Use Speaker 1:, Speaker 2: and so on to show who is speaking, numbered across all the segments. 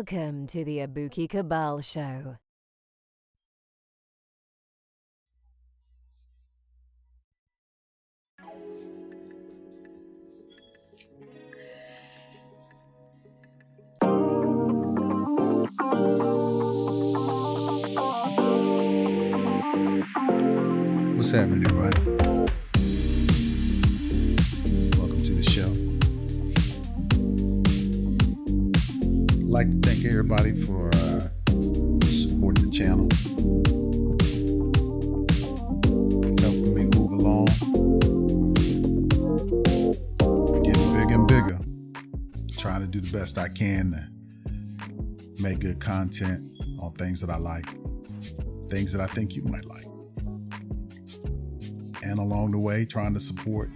Speaker 1: Welcome to the Abuki Cabal Show.
Speaker 2: What's happening, everybody? Welcome to the show. I'd like to thank everybody for supporting the channel, helping me move along, getting bigger and bigger, trying to do the best I can to make good content on things that I like, things that I think you might like. And along the way, trying to support,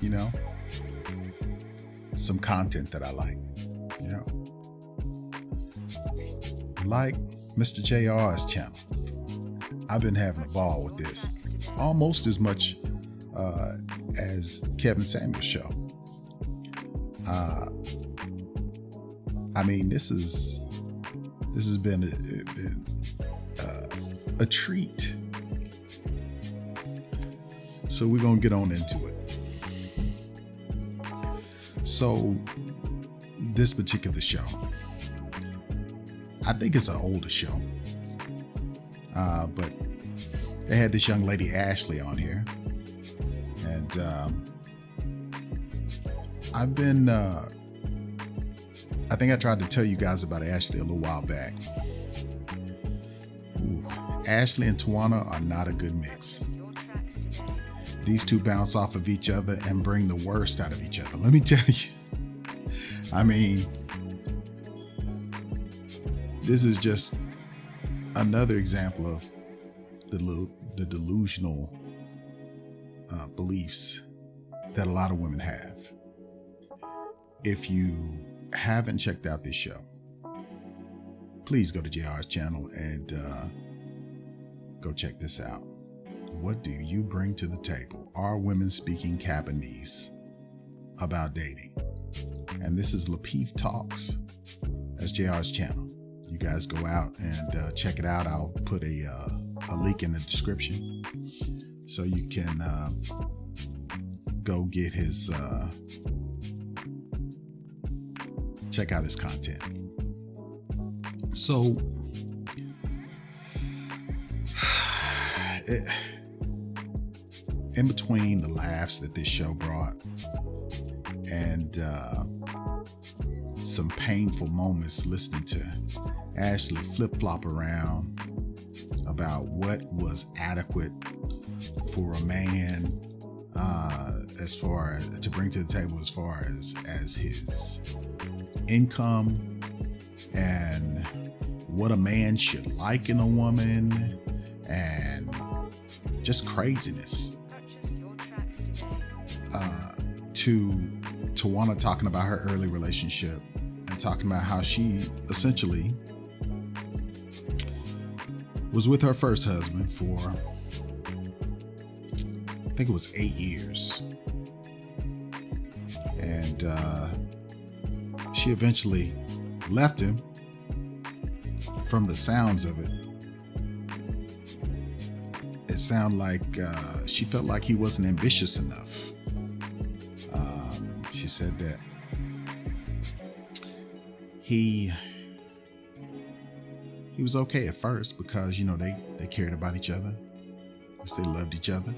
Speaker 2: some content that I like, Like Mr. JR's channel. I've been having a ball with this, almost as much as Kevin Samuel's show. This has been a treat. So we're going to get on into it. So this particular show, I think it's an older show, but they had this young lady, Ashley, on here. And I think I tried to tell you guys about Ashley a little while back. Ooh, Ashley and Tawana are not a good mix. These two bounce off of each other and bring the worst out of each other. Let me tell you. This is just another example of the delusional beliefs that a lot of women have. If you haven't checked out this show, please go to JR's channel and go check this out. What do you bring to the table? Are women speaking Capanese about dating? And this is LaPeef Talks. That's JR's channel. You guys go out and check it out. I'll put a link in the description so you can go get his, check out his content. So, in between the laughs that this show brought and some painful moments listening to Ashley flip-flop around about what was adequate for a man as far as to bring to the table as far as his income and what a man should like in a woman and just craziness. To Tawana talking about her early relationship and talking about how she essentially was with her first husband for, I think it was 8 years. And she eventually left him. From the sounds of it, it sounded like she felt like he wasn't ambitious enough. She said that he was okay at first because, they cared about each other, because they loved each other.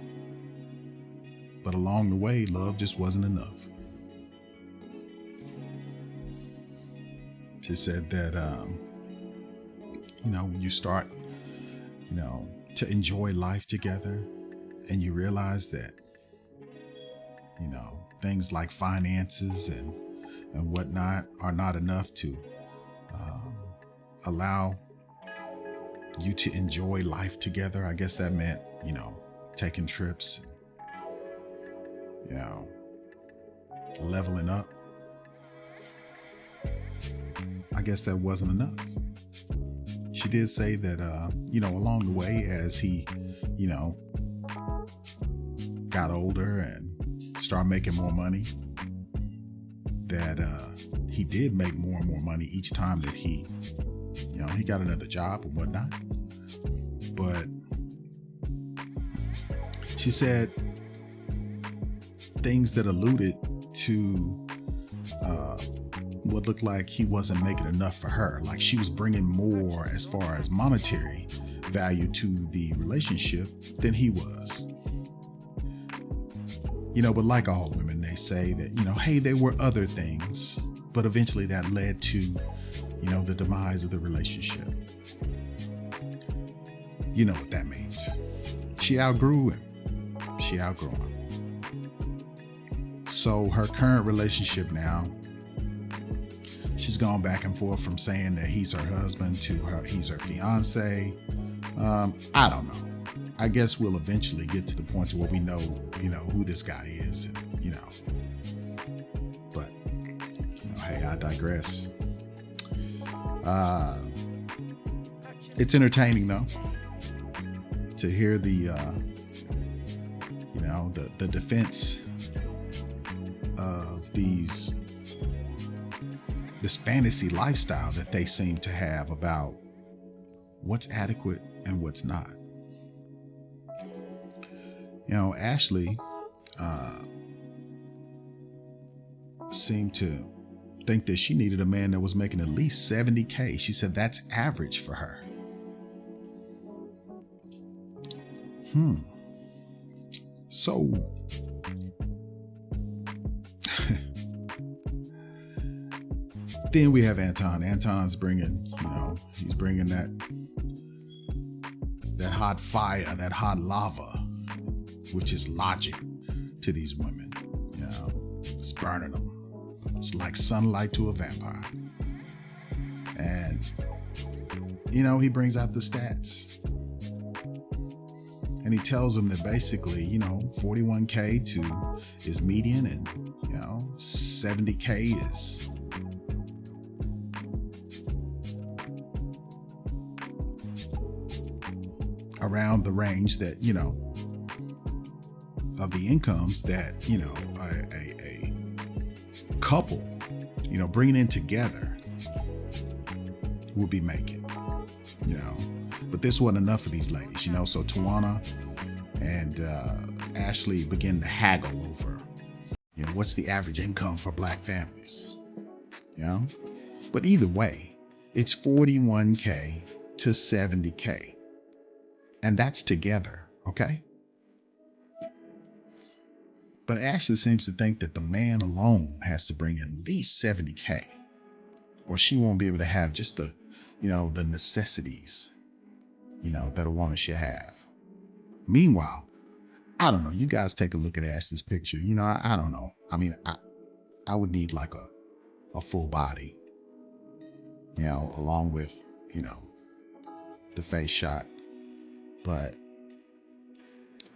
Speaker 2: But along the way, love just wasn't enough. She said that, when you start, to enjoy life together and you realize that, things like finances and whatnot are not enough to allow you to enjoy life together. I guess that meant, taking trips, leveling up. I guess that wasn't enough. She did say that, along the way as he, got older and started making more money, that he did make more and more money each time that he You know, he got another job and whatnot. But she said things that alluded to what looked like he wasn't making enough for her. Like she was bringing more as far as monetary value to the relationship than he was. You know, but like all women, they say that, you know, hey, there were other things, but eventually that led to, you know, the demise of the relationship. You know what that means. She outgrew him. She outgrew him. So her current relationship now, she's gone back and forth from saying that he's her husband to he's her fiance. I don't know. I guess we'll eventually get to the point where we know, you know, who this guy is, and, you know. But, you know, hey, I digress. It's entertaining though to hear the, you know, the defense of this fantasy lifestyle that they seem to have about what's adequate and what's not. You know, Ashley seemed to think that she needed a man that was making at least $70K. She said that's average for her. So then we have Anton. Anton's bringing, you know, he's bringing that hot fire, that hot lava, which is logic to these women. You know, it's burning them. It's like sunlight to a vampire. And, you know, he brings out the stats. And he tells them that basically, you know, 41K is median, and, you know, 70K is around the range that, you know, of the incomes that, you know, a couple, you know, bringing in together will be making, you know. But this wasn't enough for these ladies, you know. So Tawana and Ashley begin to haggle over, you know, what's the average income for Black families, you know. But either way, it's 41K to 70K. And that's together, okay? But Ashley seems to think that the man alone has to bring at least 70K, or she won't be able to have just the, you know, the necessities, you know, that a woman should have. Meanwhile, I don't know. You guys take a look at Ashley's picture. You know, I don't know. I mean, I would need like a full body, you know, along with, you know, the face shot. But,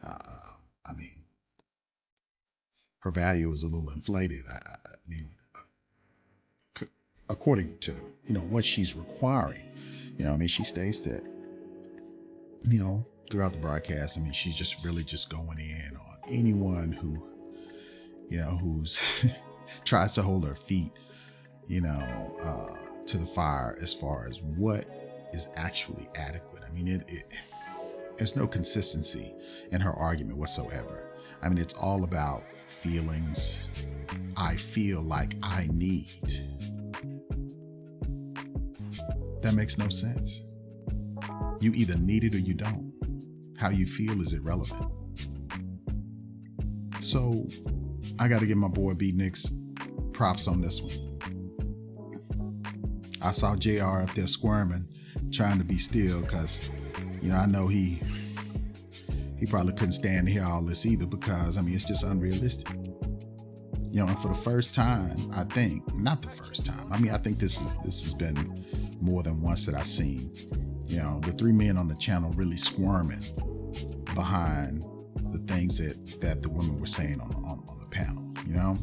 Speaker 2: I mean, her value is a little inflated. I mean, according to, you know, what she's requiring, you know, I mean, she states that, you know, throughout the broadcast, I mean, she's just really just going in on anyone who, you know, who's tries to hold her feet, you know, to the fire as far as what is actually adequate. I mean, there's no consistency in her argument whatsoever. I mean, it's all about feelings. I feel like I need. That makes no sense. You either need it or you don't. How you feel is irrelevant. So I got to give my boy B Nix props on this one. I saw JR up there squirming, trying to be still, because, you know, I know he probably couldn't stand to hear all this either, because, I mean, it's just unrealistic. You know, and for the first time, I think, not the first time, I mean, I think this has been more than once that I've seen, you know, the three men on the channel really squirming behind the things that the women were saying on the panel, you know.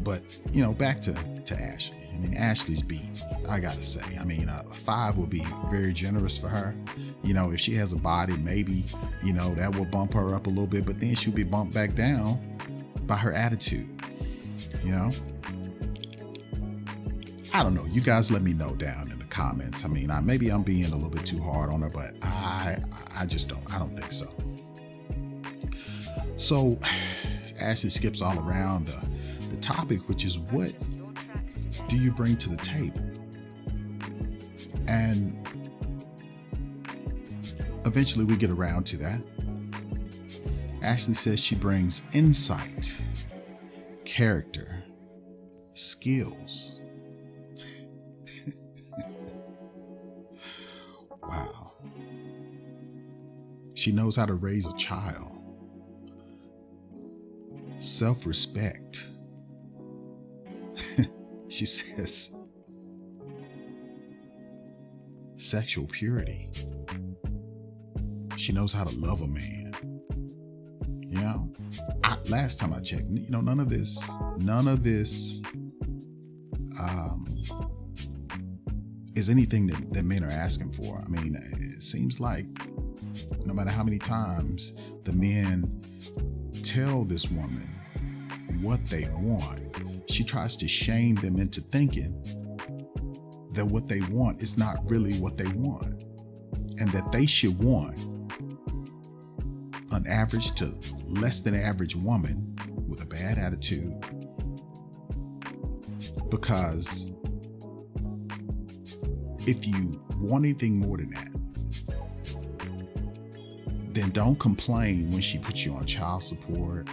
Speaker 2: But, you know, back to Ashley. I mean, Ashley's beat, I gotta say. I mean, 5 would be very generous for her. You know, if she has a body, maybe, you know, that will bump her up a little bit, but then she'll be bumped back down by her attitude, you know. I don't know. You guys let me know down in the comments. I mean, maybe I'm being a little bit too hard on her, but I just don't. I don't think so. So Ashley skips all around the topic, which is, what do you bring to the table? And eventually we get around to that. Ashley says she brings insight, character, skills. Wow. She knows how to raise a child. Self-respect. She says sexual purity. She knows how to love a man. You know, last time I checked, none of this is anything that men are asking for. I mean, it seems like no matter how many times the men tell this woman what they want, she tries to shame them into thinking that what they want is not really what they want, and that they should want an average to less than average woman with a bad attitude, because if you want anything more than that, then don't complain when she puts you on child support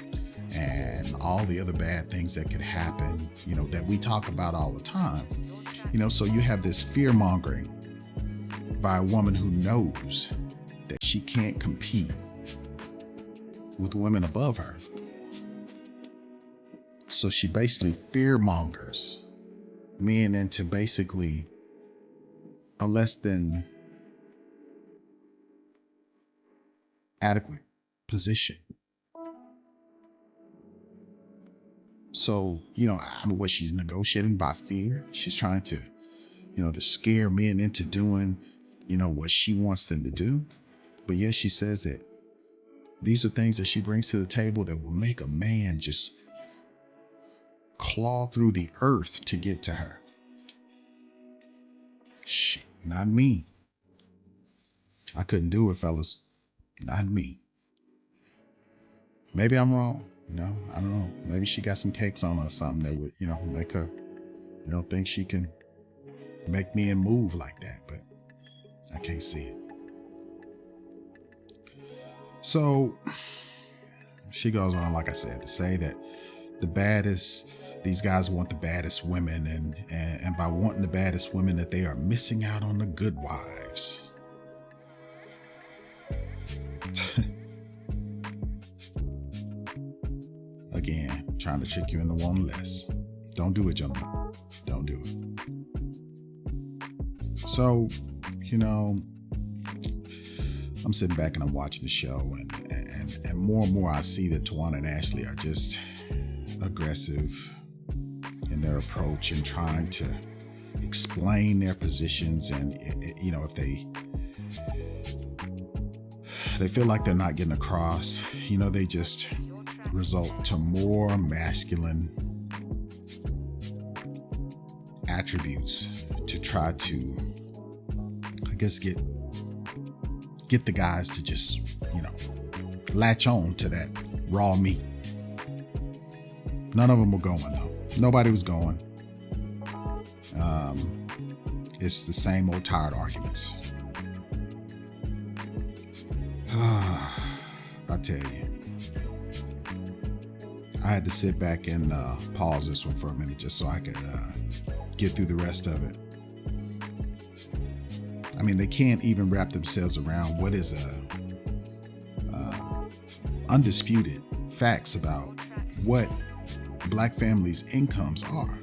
Speaker 2: and all the other bad things that could happen, that we talk about all the time. So you have this fear mongering by a woman who knows that she can't compete with women above her. So she basically fear mongers men into basically a less than adequate position. So, what she's negotiating by fear. She's trying to, to scare men into doing, what she wants them to do. But yes, she says that these are things that she brings to the table that will make a man just claw through the earth to get to her. Shit, not me. I couldn't do it, fellas. Not me. Maybe I'm wrong. I don't know. Maybe she got some cakes on her or something that would, make her, think she can make men move like that, but I can't see it. So she goes on, like I said, to say that these guys want the baddest women, and by wanting the baddest women, that they are missing out on the good wives. Again, trying to trick you into wanting less. Don't do it, gentlemen. Don't do it. So, I'm sitting back and I'm watching the show, and more I see that Tawana and Ashley are just aggressive in their approach and trying to explain their positions. And, if they feel like they're not getting across, they just result to more masculine attributes to try to, I guess, get the guys to just, latch on to that raw meat. None of them were going, though. Nobody was going. It's the same old tired arguments. I tell you, I had to sit back and pause this one for a minute just so I could get through the rest of it. I mean, they can't even wrap themselves around what is undisputed facts about what Black families' incomes are.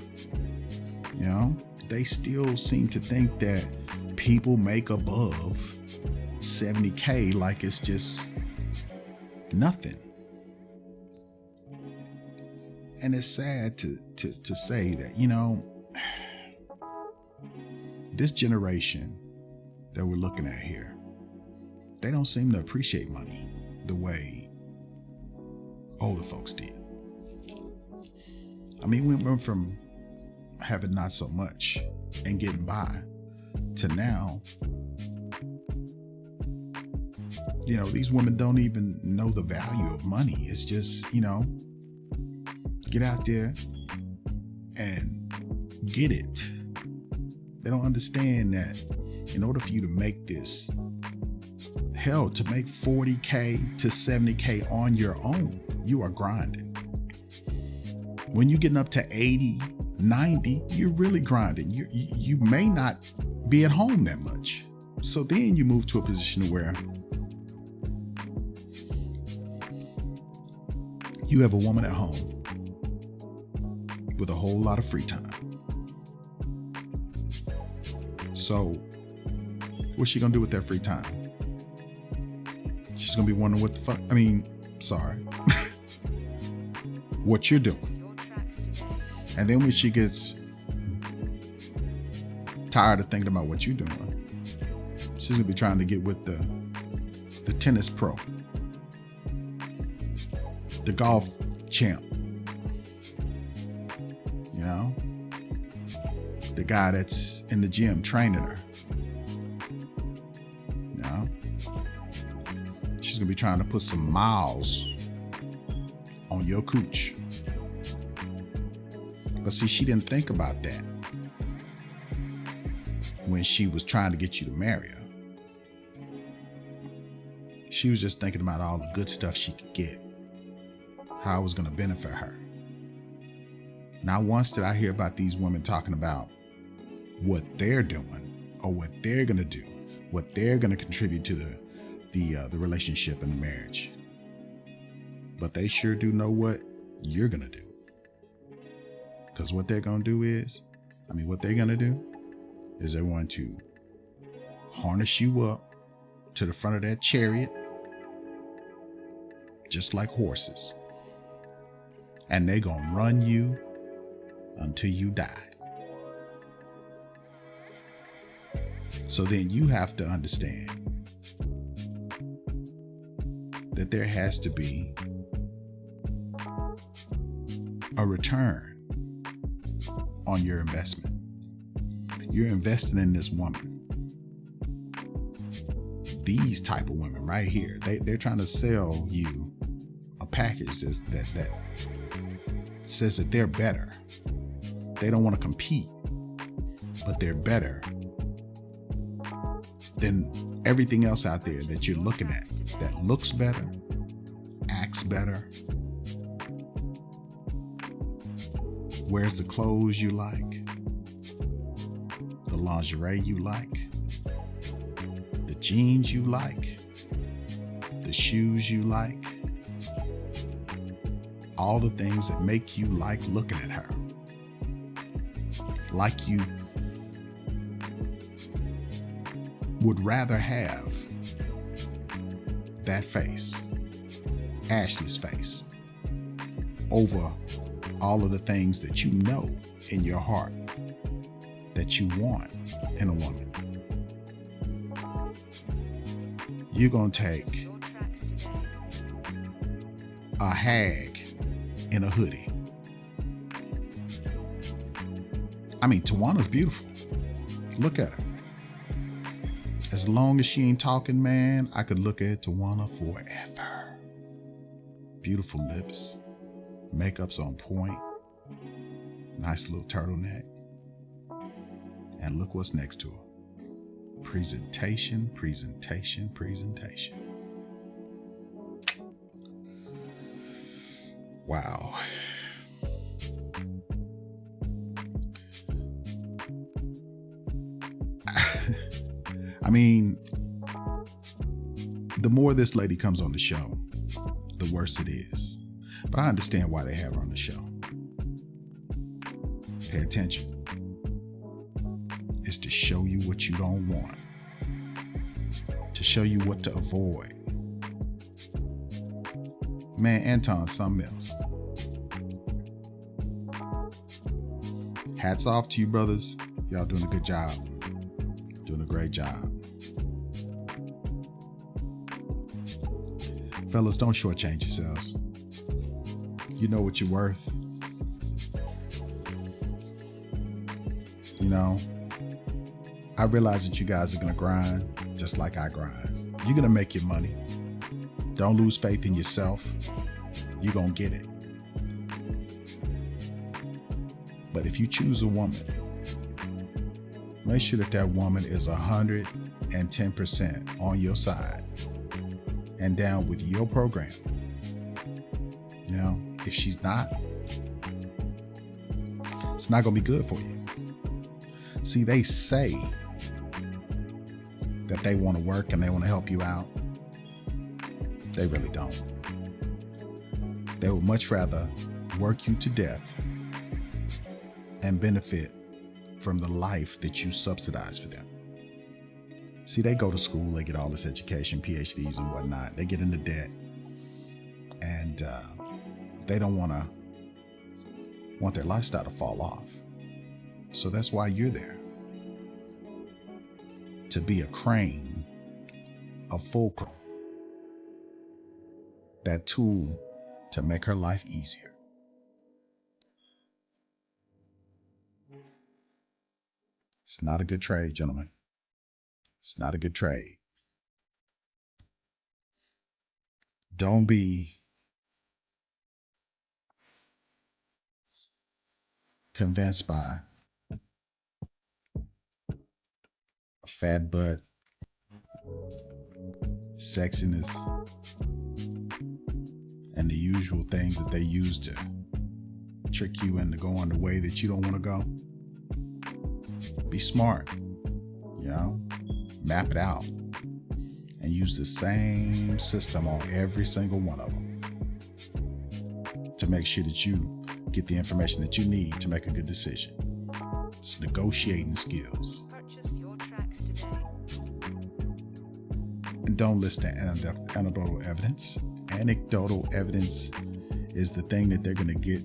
Speaker 2: They still seem to think that people make above $70K like it's just nothing. And it's sad to say that, this generation that we're looking at here, they don't seem to appreciate money the way older folks did. I mean, we went from having not so much and getting by to now, these women don't even know the value of money. It's just, get out there and get it. They don't understand that in order for you to make this, hell, to make 40K to 70K on your own, you are grinding. When you're getting up to 80, 90, you're really grinding. You may not be at home that much. So then you move to a position where you have a woman at home with a whole lot of free time. So what's she gonna do with that free time? She's gonna be wondering what you're doing. And then when she gets tired of thinking about what you're doing, she's gonna be trying to get with the tennis pro, the golf champ, the guy that's in the gym training her. She's gonna be trying to put some miles on your cooch. But see, she didn't think about that when she was trying to get you to marry her. She was just thinking about all the good stuff she could get, how it was going to benefit her. Not once did I hear about these women talking about what they're doing or what they're going to do, what they're going to contribute to the relationship and the marriage. But they sure do know what you're going to do. Because what they're going to do is they're going to harness you up to the front of that chariot, just like horses. And they're going to run you until you die. So then you have to understand that there has to be a return on your investment. You're investing in this woman. These type of women right here, they're trying to sell you a package that says that they're better. They don't want to compete, but they're better than everything else out there that you're looking at that looks better, acts better, wears the clothes you like, the lingerie you like, the jeans you like, the shoes you like, all the things that make you like looking at her. Like you would rather have that face, Ashley's face, over all of the things that you know in your heart that you want in a woman. You're going to take a hag in a hoodie. Tawana's beautiful. Look at her. As long as she ain't talking, man, I could look at Tawana forever. Beautiful lips. Makeup's on point. Nice little turtleneck. And look what's next to her. Presentation, presentation, presentation. Wow. The more this lady comes on the show, the worse it is. But I understand why they have her on the show. Pay attention. It's to show you what you don't want. To show you what to avoid. Man, Anton's something else. Hats off to you, brothers. Y'all doing a good job. Doing a great job. Fellas, don't shortchange yourselves. You know what you're worth. You know, I realize that you guys are going to grind just like I grind. You're going to make your money. Don't lose faith in yourself. You're going to get it. But if you choose a woman, make sure that that woman is 110% on your side and down with your program. You know, if she's not, it's not going to be good for you. See, they say that they want to work and they want to help you out. They really don't. They would much rather work you to death and benefit from the life that you subsidize for them. See, they go to school, they get all this education, PhDs and whatnot. They get into debt, and they don't want their lifestyle to fall off. So that's why you're there. To be a crane, a fulcrum, that tool to make her life easier. It's not a good trade, gentlemen. It's not a good trade. Don't be convinced by a fat butt, sexiness, and the usual things that they use to trick you into going the way that you don't want to go. Be smart, you know, map it out and use the same system on every single one of them to make sure that you get the information that you need to make a good decision. It's negotiating skills.
Speaker 3: Purchase your tracks today.
Speaker 2: And don't listen to anecdotal evidence. Anecdotal evidence is the thing that they're going to get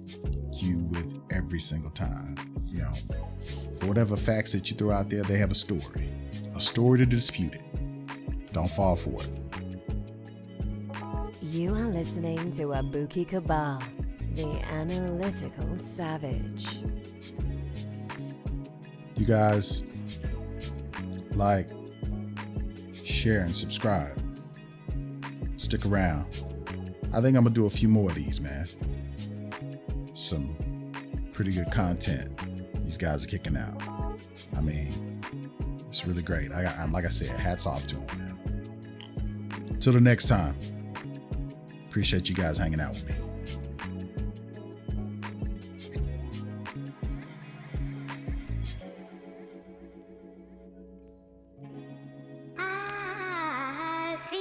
Speaker 2: you with every single time. You know, for whatever facts that you throw out there, they have a story to dispute it. Don't fall for it.
Speaker 1: You are listening to Abuki Cabal, the analytical savage.
Speaker 2: You guys like, share, and subscribe. Stick around. I think I'm gonna do a few more of these, man. Some pretty good content these guys are kicking out. I mean, it's really great. I'm like I said, hats off to them, man. Till the next time, appreciate you guys hanging out with me.
Speaker 4: I feel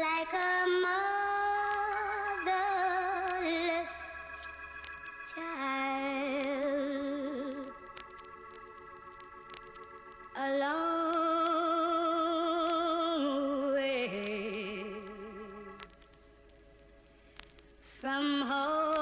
Speaker 4: like a motherless child, a long way from home.